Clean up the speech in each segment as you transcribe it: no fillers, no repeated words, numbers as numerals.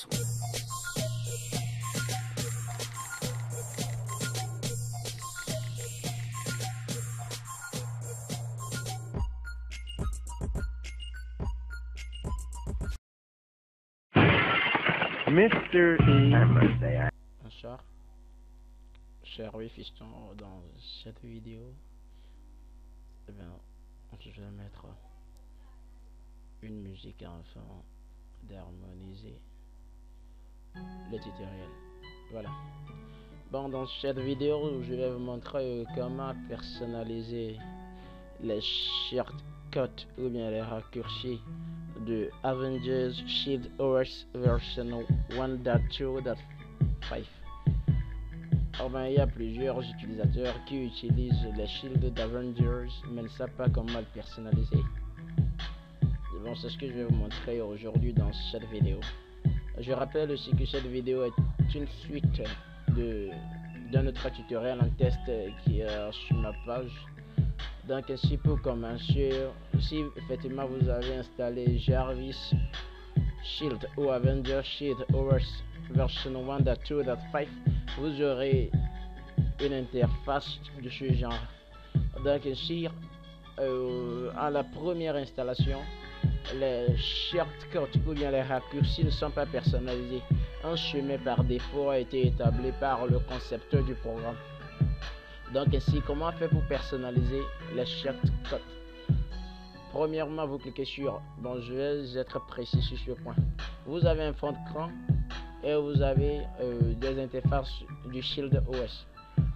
Mr. E. Bonsoir, cher oui fiston, dans cette vidéo, eh bien, je vais mettre une musique afin d'harmoniser le tutoriel. Voilà. Bon, dans cette vidéo, je vais vous montrer comment personnaliser les shortcuts ou bien les raccourcis de Avengers Shield OS version 1.2.5. Enfin, il y a plusieurs utilisateurs qui utilisent les shields d'Avengers mais ne savent pas comment le personnaliser. Bon, c'est ce que je vais vous montrer aujourd'hui dans cette vidéo. Je rappelle aussi que cette vidéo est une suite d'un autre tutoriel en test qui est sur ma page. Donc ainsi pour commencer, si effectivement vous avez installé Jarvis Shield ou Avenger Shield OS version 1.2.5, vous aurez une interface de ce genre. Donc ainsi, à la première installation, les shortcuts ou bien les raccourcis ne sont pas personnalisés. Un chemin par défaut a été établi par le concepteur du programme. Donc ainsi, comment faire pour personnaliser les shortcuts? Premièrement, vous cliquez sur, bon, je vais être précis sur ce point. Vous avez un fond d'écran et vous avez des interfaces du Shield OS.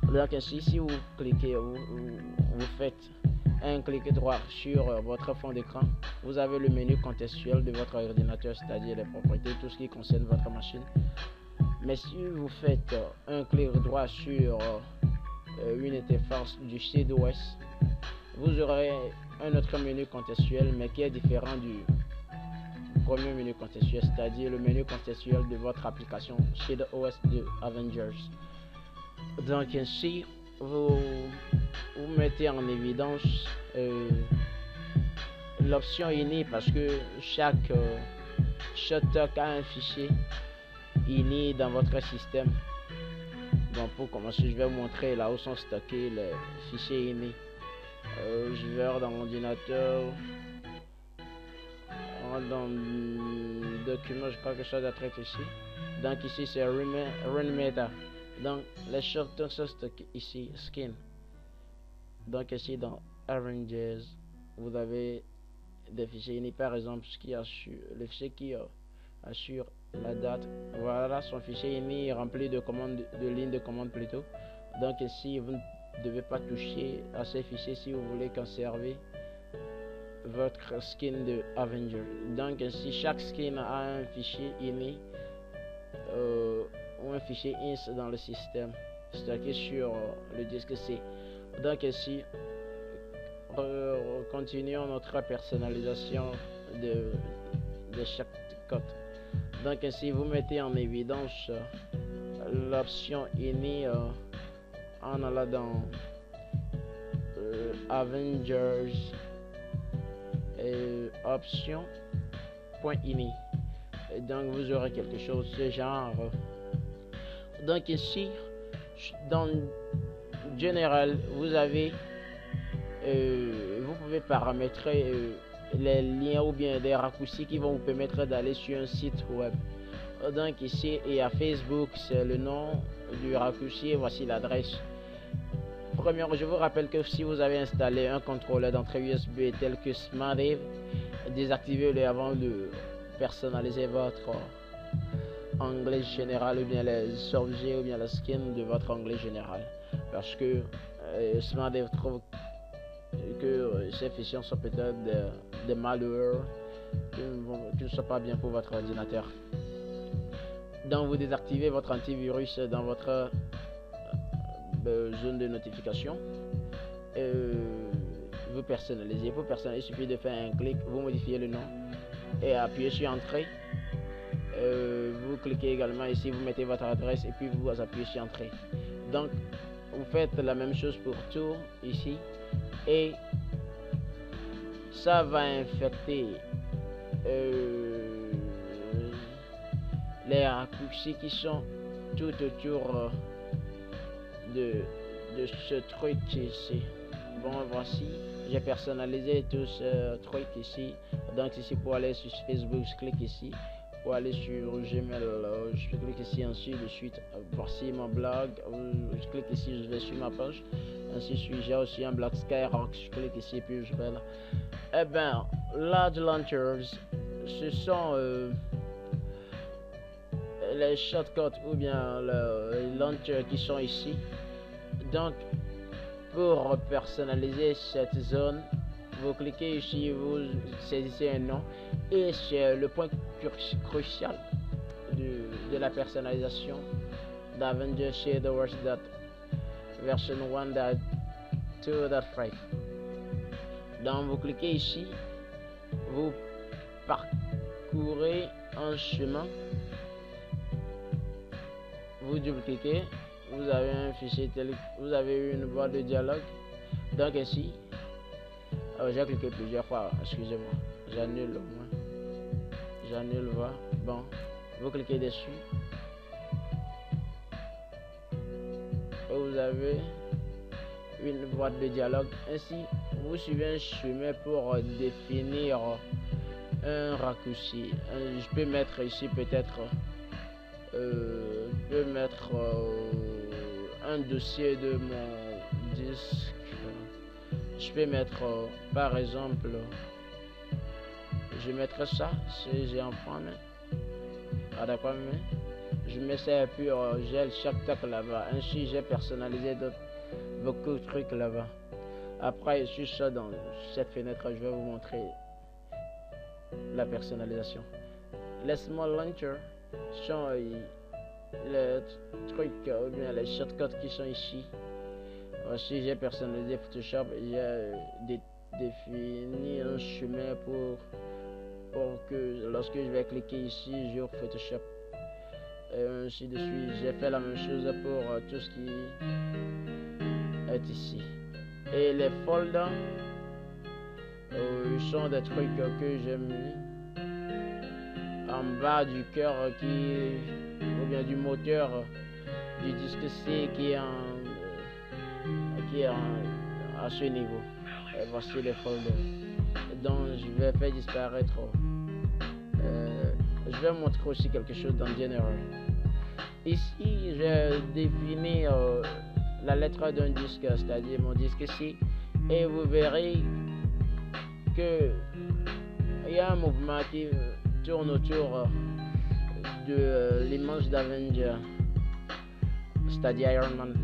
Donc ainsi, si vous cliquez, vous faites un clic droit sur votre fond d'écran, vous avez le menu contextuel de votre ordinateur, c'est-à-dire les propriétés, tout ce qui concerne votre machine. Mais si vous faites un clic droit sur une interface du Shield OS, vous aurez un autre menu contextuel mais qui est différent du premier menu contextuel, c'est-à-dire le menu contextuel de votre application Shield OS de Avengers. Donc ainsi, vous mettez en évidence l'option ini parce que chaque shortcut a un fichier ini dans votre système. Bon, pour commencer, je vais vous montrer là où sont stockés les fichiers ini. Je vais dans l'ordinateur, dans le document, je crois que ça doit être ici. Donc ici c'est Run Meta. Donc les shortcuts sont stockés ici, Skin. Donc ici dans Avengers, vous avez des fichiers ini, par exemple ce qui assure, le fichier qui assure la date. Voilà son fichier ini rempli de commandes, de lignes de commande plutôt. Donc ici vous ne devez pas toucher à ces fichiers si vous voulez conserver votre skin de Avenger. Donc ainsi chaque skin a un fichier ini ou un fichier ins dans le système stocké sur le disque C. Donc ici continuons notre personnalisation de chaque code. Donc ainsi vous mettez en évidence l'option ini en allant dans Avengers option .ini. Donc vous aurez quelque chose de ce genre. Donc ici dans général vous avez vous pouvez paramétrer les liens ou bien des raccourcis qui vont vous permettre d'aller sur un site web. Donc ici et à Facebook, c'est le nom du raccourci et voici l'adresse. Premièrement, je vous rappelle que si vous avez installé un contrôleur d'entrée USB tel que SmartDiv, désactivez-le avant de personnaliser votre anglais général ou bien les objets ou bien la skin de votre anglais général, parce que SmartDiv trouve que ces fichiers sont peut-être des malwares qui ne sont pas bien pour votre ordinateur. Donc vous désactivez votre antivirus dans votre zone de notification. Vous personnalisez. Pour personnaliser, il suffit de faire un clic, vous modifiez le nom et appuyez sur entrée. Vous cliquez également ici, vous mettez votre adresse et puis vous appuyez sur entrée. Donc vous faites la même chose pour tout ici et ça va infecter les raccourcis qui sont tout autour de ce truc ici. Bon, voici, j'ai personnalisé tout ce truc ici. Donc ici, pour aller sur Facebook, je clique ici. Pour aller sur Gmail, je clique ici, ainsi de suite. Voici mon blog, je clique ici, je vais sur ma page. Ainsi de suite, j'ai aussi un blog Skyrock, je clique ici, puis je vais là. Eh ben, Large Launchers, ce sont les shortcuts ou bien les launchers qui sont ici. Donc, pour personnaliser cette zone, vous cliquez ici, vous saisissez un nom, et c'est le point crucial de la personnalisation d'Avengers Shadow Wars version 1.2.5. Donc vous cliquez ici, vous parcourez un chemin, vous double-cliquez, vous avez un fichier vous avez une boîte de dialogue. Donc ici, j'ai cliqué plusieurs fois, excusez-moi, j'annule au moins, j'annule, voilà. Bon, vous cliquez dessus et vous avez une boîte de dialogue. Ainsi, vous suivez un chemin pour définir un raccourci. Je peux mettre ici peut-être je peux mettre un dossier de mon disque. Je peux mettre par exemple, je mettrai ça si j'ai un point. Ah d'accord, mais je mets ça et puis j'ai chaque tac là-bas. Ainsi j'ai personnalisé beaucoup de trucs là-bas. Après sur ça, dans cette fenêtre, je vais vous montrer la personnalisation. Les small launchers sont les trucs ou bien les shortcuts qui sont ici. Aussi j'ai personnalisé Photoshop, j'ai défini un chemin pour que lorsque je vais cliquer ici sur Photoshop, et ainsi de suite. J'ai fait la même chose pour tout ce qui est ici. Et les folders sont des trucs que j'ai mis en bas du cœur ou bien du moteur du disque C qui est à ce niveau. Et voici les folders. Donc je vais faire disparaître. Je vais montrer aussi quelque chose dans General. Ici j'ai défini la lettre d'un disque, c'est-à-dire mon disque C, et vous verrez que il y a un mouvement qui tourne autour de l'image d'Avenger, c'est-à-dire Iron Man.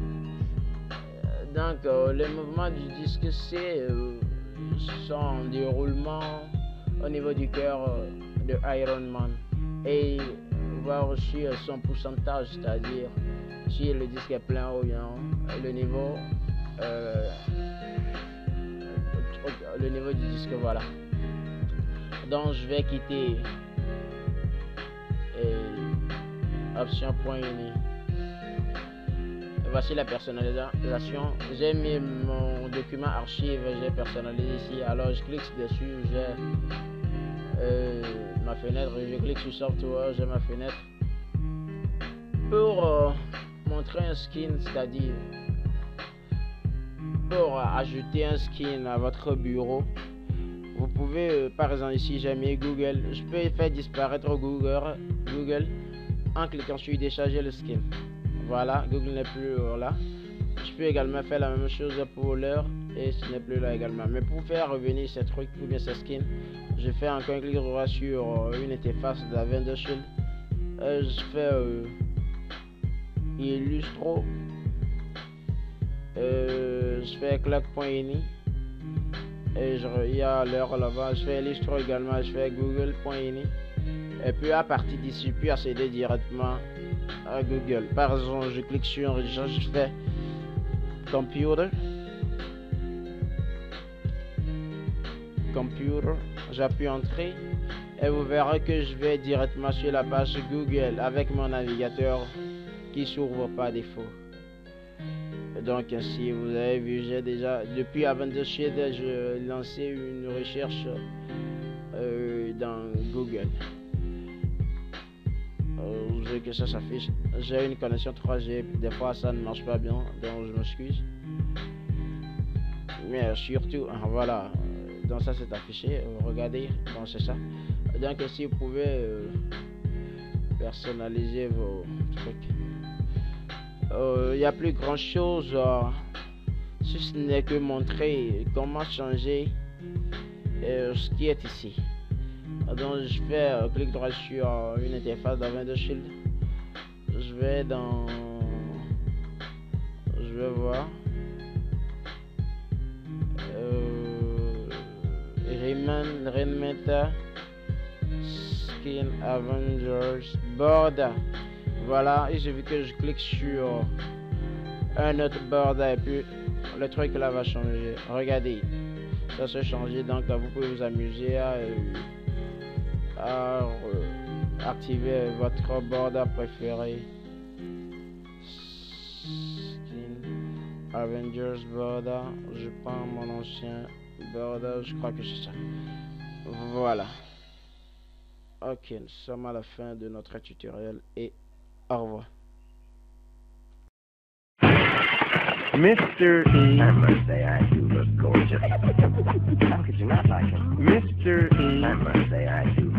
Donc les mouvements du disque C sont en déroulement au niveau du cœur de Iron Man, et voir aussi son pourcentage, c'est-à-dire si le disque est plein ou bien le niveau du disque, voilà. Donc je vais quitter option point uni. Voici la personnalisation. J'ai mis mon document archive, j'ai personnalisé ici. Alors je clique dessus, j'ai ma fenêtre, je clique sur software, j'ai ma fenêtre. Pour montrer un skin, c'est-à-dire pour ajouter un skin à votre bureau, vous pouvez par exemple ici j'ai mis Google. Je peux faire disparaître Google en cliquant sur décharger le skin. Voilà, Google n'est plus là. Je peux également faire la même chose pour l'heure et ce n'est plus là également. Mais pour faire revenir ces trucs ou bien ces skins, je fais encore un clic droit sur une interface d'Avengers Shield. Je fais illustro. Je fais clac.ini et il y a l'heure là-bas. Je fais illustro également. Je fais google.ini et puis à partir d'ici, je peux accéder directement à Google. Par exemple, je clique sur enregistrement, je fais computer, j'appuie entrée et vous verrez que je vais directement sur la page Google avec mon navigateur qui s'ouvre par défaut. Donc ainsi vous avez vu, j'ai déjà depuis Avengers Shield, je lancé une recherche dans Google. Vu que ça s'affiche. J'ai une connexion 3G, des fois ça ne marche pas bien, donc je m'excuse. Mais surtout, voilà, donc ça c'est affiché, regardez, donc c'est ça. Donc si vous pouvez personnaliser vos trucs. Il n'y a plus grand chose, si ce n'est que montrer comment changer ce qui est ici. Donc je fais clic droit sur une interface d'Avender Shield. Je vais voir Rainmaker Skin Avengers Border. Voilà, et j'ai vu que je clique sur un autre border et puis le truc là va changer. Regardez, ça se changer, donc vous pouvez vous amuser à activer votre border préféré. Skin Avengers border, je prends mon ancien border, je crois que c'est ça. Voilà. Ok, nous sommes à la fin de notre tutoriel et au revoir. Mr. E. I must say I do look gorgeous. How could you not like him? Mr. E. I must say I do